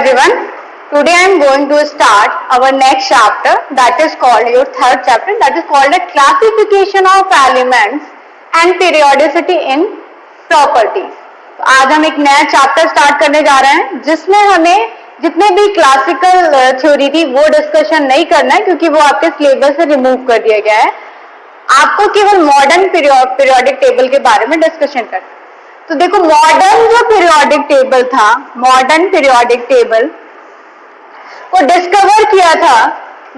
everyone. Today I am going to start our next chapter, that is called your third chapter, that is called a classification of elements and periodicity in properties. तो आज हम एक नया chapter start करने जा रहे हैं जिसमें हमें जितने भी क्लासिकल थ्योरी थी वो डिस्कशन नहीं करना है क्योंकि वो आपके सिलेबस से रिमूव कर दिया गया है. आपको केवल मॉडर्न पीरियोडिक टेबल के बारे में डिस्कशन करना है. तो देखो मॉडर्न जो पीरियोडिक टेबल था, मॉडर्न पीरियोडिक टेबल को डिस्कवर किया था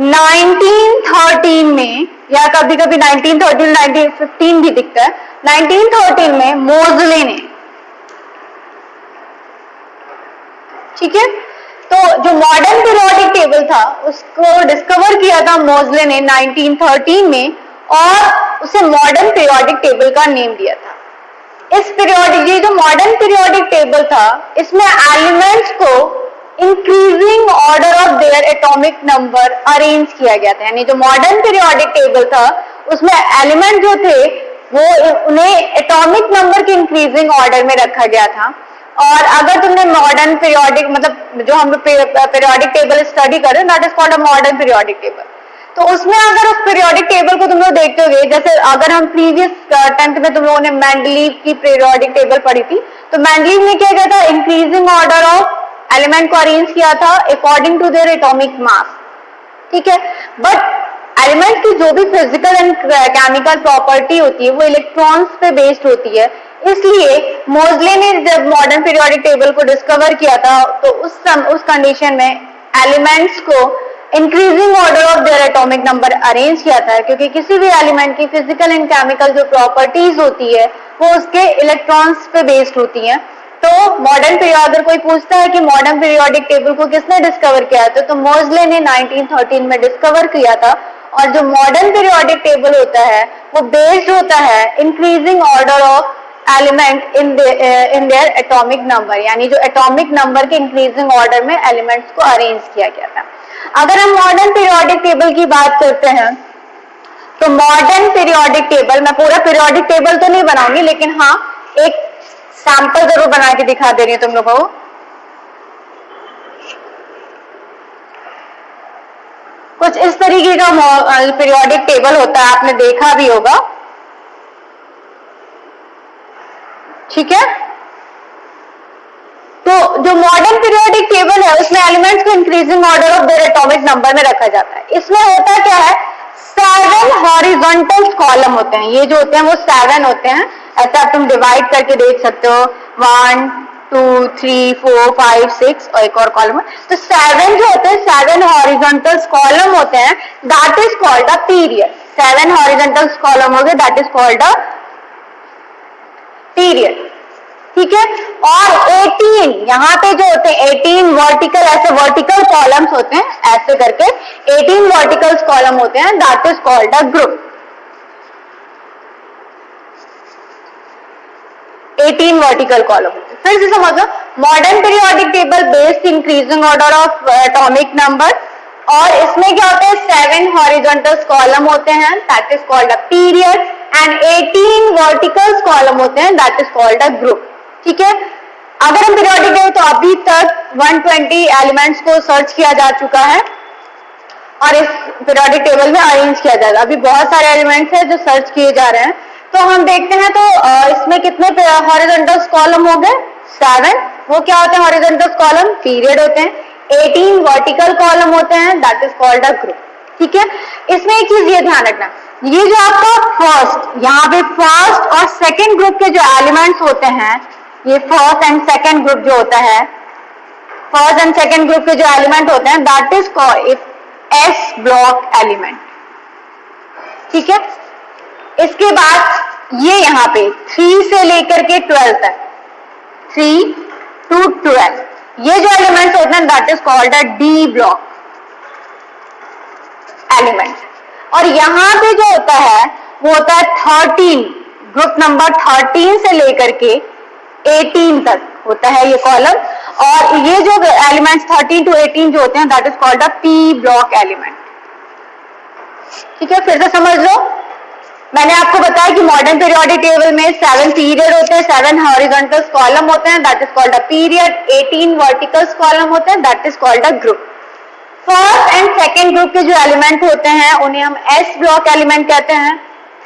1913 में, या कभी कभी 1913 1915 भी दिखता है. 1913 में मोज़ले ने, ठीक है. तो जो मॉडर्न पीरियोडिक टेबल था उसको डिस्कवर किया था मोज़ले ने 1913 में और उसे मॉडर्न पीरियोडिक टेबल का नेम दिया था. इस पीरियोडिक, ये जो मॉडर्न पीरियोडिक टेबल था इसमें एलिमेंट्स को increasing order of their atomic number arrange किया गया था. यानी जो मॉडर्न पीरियोडिक टेबल था उसमें एलिमेंट जो थे वो उन्हें एटॉमिक नंबर के इंक्रीजिंग ऑर्डर में रखा गया था. और अगर तुमने मॉडर्न पीरियोडिक, मतलब जो हम पीरियोडिक टेबल स्टडी कर रहे हैं, that is called a modern periodic table. तो उसमें अगर उस पीरियोडिक टेबल को तुम लोग देखते होगे, जैसे अगर हम प्रीवियस 10th में तुम लोगों ने मेंडलीव की पीरियोडिक टेबल पढ़ी थी, तो मेंडलीव ने क्या किया था, इंक्रीजिंग ऑर्डर ऑफ एलिमेंट को अरेंज किया था according to their atomic mass. ठीक है. बट एलिमेंट की जो भी फिजिकल एंड केमिकल प्रॉपर्टी होती है वो इलेक्ट्रॉन्स पे बेस्ड होती है. इसलिए मोज़ले ने जब मॉडर्न पीरियोडिक टेबल को डिस्कवर किया था तो उस कंडीशन में एलिमेंट्स को increasing order of their atomic number arrange किया था, क्योंकि किसी भी एलिमेंट की फिजिकल एंड केमिकल जो प्रॉपर्टीज होती है वो उसके इलेक्ट्रॉन्स पे बेस्ड होती हैं. तो मॉडर्न पीरियड, अगर कोई पूछता है कि मॉडर्न पीरियोडिक टेबल को किसने डिस्कवर किया था, तो मोज़ले ने 1913 में डिस्कवर किया था. और जो मॉडर्न पीरियोडिक टेबल होता है वो बेस्ड होता है increasing order of element in their atomic number, यानी जो एटॉमिक नंबर के इंक्रीजिंग ऑर्डर में एलिमेंट्स को अरेंज किया गया था. अगर हम मॉडर्न पीरियोडिक टेबल की बात करते हैं तो मॉडर्न पीरियोडिक टेबल, मैं पूरा पीरियोडिक टेबल तो नहीं बनाऊंगी लेकिन हाँ एक सैंपल जरूर बना के दिखा दे रही हूं तुम लोगों को. कुछ इस तरीके का पीरियोडिक टेबल होता है, आपने देखा भी होगा. ठीक है. तो जो मॉडर्न पीरियोडिक टेबल है उसमें एलिमेंट्स को increasing order of their atomic number में रखा जाता है. इसमें होता क्या है, 7 हॉरिजॉन्टल कॉलम होते हैं. ये जो होते हैं वो 7 होते हैं. ऐसा आप तुम डिवाइड करके देख सकते हो, 1 2 3 4 5 6 और एक और कॉलम है. तो 7 जो होते हैं, 7 हॉरिजॉन्टल कॉलम होते हैं, that is called a period. 7 horizontal column हो गए, that is called a period. ठीक है. और 18 यहाँ पे जो होते हैं 18 वर्टिकल, ऐसे वर्टिकल कॉलम्स होते हैं, ऐसे करके 18 वर्टिकल कॉलम होते हैं, that is called a group. 18 vertical column. फिर से समझो, modern periodic table based increasing order of atomic number, और इसमें क्या होता है, 7 हॉरिजॉन्टल कॉलम होते हैं, that is called a period, and 18 vertical column होते हैं, that is called a group. ठीक है. अगर हम पीरियोडिक है तो अभी तक 120 एलिमेंट्स को सर्च किया जा चुका है और इस पीरियोडिक टेबल में अरेंज किया जाएगा. अभी बहुत सारे एलिमेंट्स हैं जो सर्च किए जा रहे हैं. तो हम देखते हैं तो इसमें कितने हॉरिजॉन्टल कॉलम हो गए, 7. वो क्या होते हैं हॉरिजॉन्टल कॉलम, पीरियड होते हैं. 18 वर्टिकल कॉलम होते हैं, that is called a group. ठीक है. इसमें एक चीज ये ध्यान रखना, ये जो आपका फर्स्ट, यहाँ पे फर्स्ट और सेकेंड ग्रुप के जो एलिमेंट्स होते हैं, ये फर्स्ट एंड सेकेंड ग्रुप जो होता है, फर्स्ट एंड सेकेंड ग्रुप के जो एलिमेंट होते हैं, that is called S block element. ठीक है. इसके बाद ये यहाँ पे 3 से लेकर के 12 तक, 3 to 12, ये जो एलिमेंट्स होते हैं that is called a D block element. और यहाँ पे जो होता है वो होता है 13, ग्रुप नंबर 13 से लेकर के 18 तक होता है ये कॉलम. और ये जो एलिमेंट्स 13 to 18 जो होते हैं that is called a P block element. ठीक है. फिर से समझ लो, मैंने आपको बताया कि मॉडर्न पीरियोडिक टेबल में 7 पीरियड होते हैं, 7 हॉरिजॉन्टल कॉलम होते हैं, that is called a period, 18 vertical column होते हैं, that is called a group. First and second group के जो एलिमेंट होते हैं उन्हें हम एस ब्लॉक एलिमेंट कहते हैं।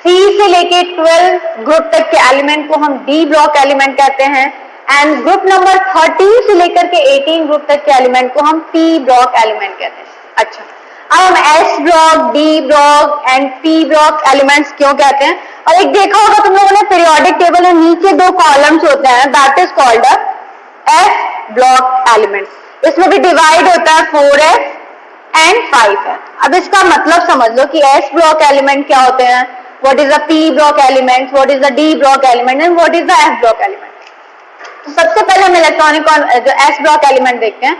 3 से लेके 12 ग्रुप तक के एलिमेंट को हम डी ब्लॉक एलिमेंट कहते हैं, एंड ग्रुप नंबर 13 से लेकर के 18 ग्रुप तक के एलिमेंट को हम पी ब्लॉक एलिमेंट कहते हैं। अच्छा, अब हम S block, D block and P block elements क्यों कहते हैं? और एक देखा होगा तुम लोगों ने पीरियोडिक टेबल में नीचे 2 कॉलम्स होते हैं, that is called a S block elements. इसमें भी डिवाइड होता है 4s एंड 5s। अब इसका मतलब समझ लो कि एस ब्लॉक एलिमेंट क्या होते हैं, what is the P block element, what is the D block element and what is the S block element. तो सबसे पहले हम इलेक्ट्रॉनिक जो एस ब्लॉक एलिमेंट देखते हैं,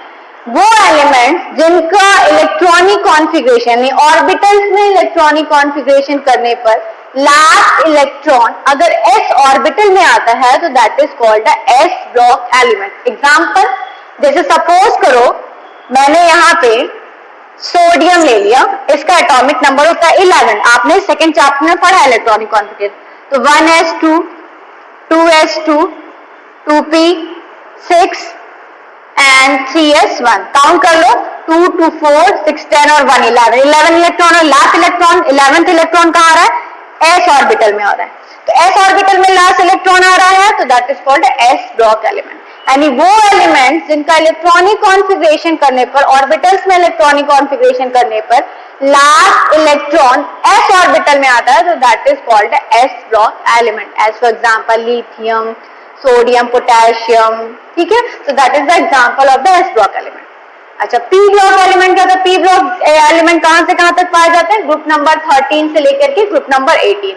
वो एलिमेंट जिनका इलेक्ट्रॉनिक कॉन्फ़िगरेशन यानी ऑर्बिटल्स में इलेक्ट्रॉनिक कॉन्फ़िगरेशन करने पर लास्ट इलेक्ट्रॉन अगर s ऑर्बिटल में आता है तो that is called the S block element. Example, जैसे सपोज करो मैंने यहाँ पे सोडियम ले लिया, इसका एटॉमिक नंबर होता है 11, आपने सेकंड चैप्टर में पढ़ा इलेक्ट्रॉनिक कॉन्फ़िगरेशन, तो 1s2 2s2 2p6 and 3s1, count कर लो 2 2 4 6 10 और 1 11 इलेक्ट्रॉन, और लास्ट इलेक्ट्रॉन 11th इलेक्ट्रॉन कहाँ आ रहा है? s ऑर्बिटल में आ रहा है। तो s ऑर्बिटल में लास्ट इलेक्ट्रॉन आ रहा है तो that is called s block element. यानी वो एलिमेंट्स जिनका इलेक्ट्रॉनिक कॉन्फ़िगरेशन करने पर, ऑर्बिटल्स में इलेक्ट्रॉनिक कॉन्फ़िगरेशन करने पर लास्ट इलेक्ट्रॉन s ऑर्बिटल में आता है तो that is called s block element. As for example lithium, sodium, potassium, ठीक है, तो that is the example of the s block element. अच्छा, पी ब्लॉक एलिमेंट क्या होता है? पी ब्लॉक एलिमेंट कहां से कहां तक पाए जाते हैं? ग्रुप नंबर 13 से लेकर के group number 18।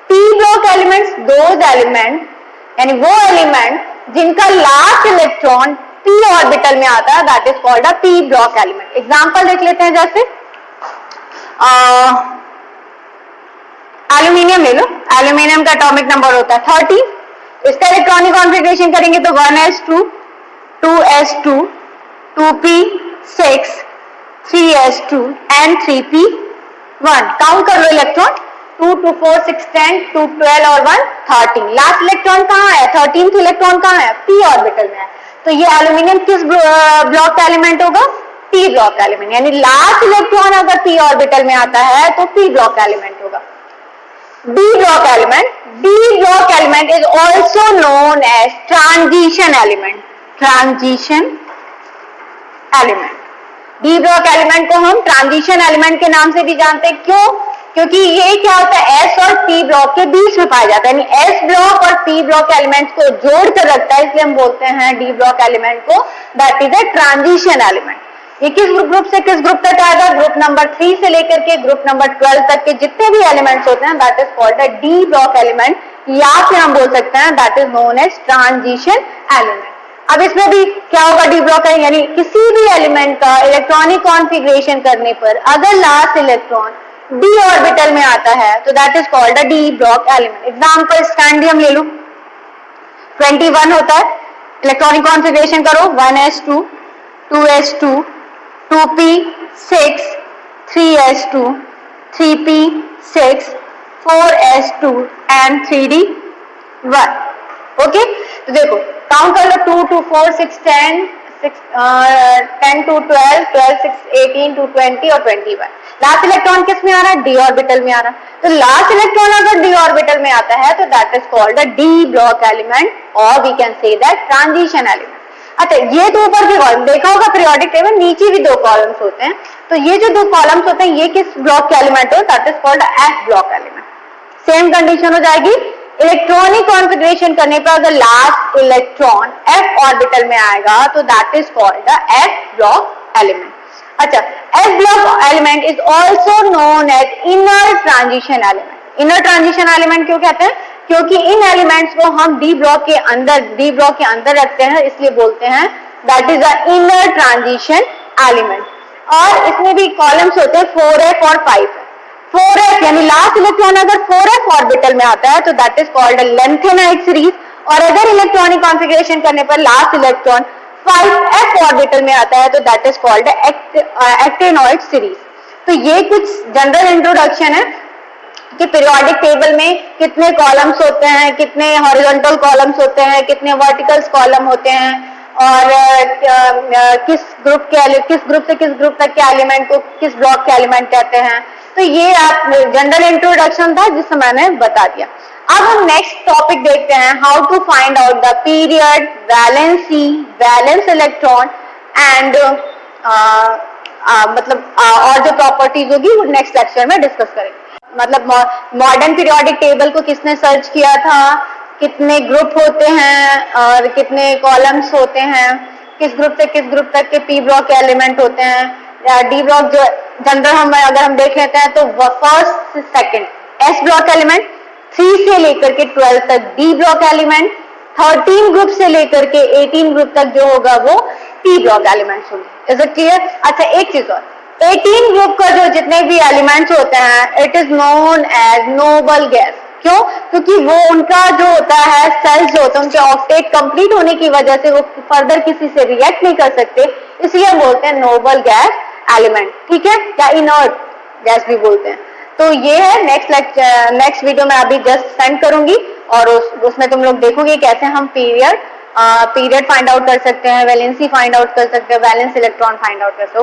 P block elements those element यानी वो एलिमेंट जिनका लास्ट इलेक्ट्रॉन p ऑर्बिटल में आता है that is called a P block element. Example देख लेते हैं, जैसे एल्यूमिनियम ले लो, एल्यूमिनियम का एटॉमिक नंबर होता है 30, इसका इलेक्ट्रॉनिक कॉन्फ़िगरेशन करेंगे तो 1s2 2s2 2p6 3s2 and 3p1, count कर लो इलेक्ट्रॉन 2 2 4 6 10 2 12 और 1 13। लास्ट इलेक्ट्रॉन कहाँ है? 13th इलेक्ट्रॉन कहाँ है? p ऑर्बिटल में है। तो ये एल्यूमिनियम किस ब्लॉक का एलिमेंट होगा? p block element. यानी लास्ट इलेक्ट्रॉन अगर p ऑर्बिटल में आता है तो p ब्लॉक एलिमेंट होगा। d block element, d block element is also known as transition element. Transition element, D block element को हम ट्रांजिशन एलिमेंट के नाम से भी जानते हैं। क्यों? क्योंकि ये क्या होता है, एस और पी ब्लॉक के बीच में पाया जाता है, यानी एस ब्लॉक और पी ब्लॉक एलिमेंट को जोड़ कर रखता है, इसलिए हम बोलते हैं डी ब्लॉक एलिमेंट को that is a transition element. ये किस ग्रुप से किस ग्रुप तक आएगा? ग्रुप नंबर 3 से लेकर के ग्रुप नंबर 12 तक के जितने भी एलिमेंट्स होते हैं that is called a D block element, या फिर हम बोल सकते हैं that is known as transition element. अब इसमें भी क्या होगा? डी ब्लॉक है, यानी किसी भी एलिमेंट का इलेक्ट्रॉनिक कॉन्फ़िगरेशन करने पर अगर लास्ट इलेक्ट्रॉन डी ऑर्बिटल में आता है तो that is called a D block element. Example scandium ले लो, 21 होता है, इलेक्ट्रॉनिक कॉन्फ़िगरेशन करो 1s2 2s2 2p6 3s2 3p6 4s2 and 3d1। Okay, तो देखो काउंट कर लो 2 2 4 6 10 10 to 12 12 6 18 to 20 और 21। लास्ट इलेक्ट्रॉन किस में आ रहा है? डी ऑर्बिटल में आ रहा है। तो लास्ट इलेक्ट्रॉन अगर डी ऑर्बिटल में आता है तो that is called a D block element, और we can say that transition element. अच्छा, ये तो ऊपर के कॉलम देखा होगा पीरियोडिक टेबल, नीचे भी 2 कॉलम्स होते हैं, तो ये जो 2 कॉलम्स होते हैं ये किस ब्लॉक के एलिमेंट हो? That is called F block element. Same condition हो जाएगी, इलेक्ट्रॉनिक कॉन्फ़िगरेशन करने पर अगर लास्ट इलेक्ट्रॉन f ऑर्बिटल में आएगा तो that is called the f block element. अच्छा, f block element is also known as inner transition element. Inner transition element क्यों कहते हैं? क्योंकि इन एलिमेंट्स को हम डी ब्लॉक के अंदर रखते हैं, इसलिए बोलते हैं that is a inner transition element. और इसमें भी कॉलम्स होते हैं 4f और 5f। 4f यानी लास्ट इलेक्ट्रॉन अगर 4f ऑर्बिटल में आता है तो that is called a lanthanide series, और अगर इलेक्ट्रॉनिक कॉन्फ़िगरेशन करने पर लास्ट इलेक्ट्रॉन 5f ऑर्बिटल में आता है तो that is called actinoid series. तो ये कुछ जनरल इंट्रोडक्शन है कि पीरियोडिक टेबल में कितने कॉलम्स होते हैं, कितने हॉरिजॉन्टल कॉलम्स होते हैं, कितने वर्टिकल्स कॉलम होते हैं, और किस ग्रुप से किस ग्रुप तक के एलिमेंट को किस ब्लॉक के एलिमेंट कहते हैं। तो ये आप जनरल इंट्रोडक्शन था जिससे मैंने बता दिया। अब हम नेक्स्ट टॉपिक देखते हैं, how to find out the period, valency, valence electron and और जो प्रॉपर्टीज होगी वो नेक्स्ट लेक्चर में डिस्कस करेंगे। मतलब मॉडर्न पीरियोडिक टेबल को किसने सर्च किया था, कितने ग्रुप होते हैं और कितने कॉलम्स होते हैं, किस ग्रुप से किस ग्रुप तक के पी ब्लॉक के एलिमेंट होते हैं, या डी ब्लॉक जो जनरल अगर हम देख लेते हैं तो first second S block element, 3 से लेकर के 12 तक डी ब्लॉक एलिमेंट, 13 ग्रुप से लेकर के 18 ग्रुप तक जो होगा वो पी ब्लॉक एलिमेंट्स होंगे। Is it clear? अच्छा, एक चीज और, 18 ग्रुप का जो जितने भी एलिमेंट्स होते हैं it is known as noble gas. क्यों? क्योंकि वो उनका जो होता है सेल्स जो होते हैं उनके ऑक्टेट कंप्लीट होने की वजह से वो फर्दर किसी से रिएक्ट नहीं कर सकते, इसलिए हम बोलते हैं नोबल गैस एलिमेंट, ठीक है, या इनर्ट गैस भी बोलते हैं। तो ये है नेक्स्ट वीडियो में अभी जस्ट सेंड करूंगी, और उसमें तुम लोग देखोगे कैसे हम पीरियड फाइंड आउट कर सकते हैं, वैलेंसी फाइंड आउट कर सकते हैं, वैलेंस इलेक्ट्रॉन फाइंड आउट कर सकते हैं।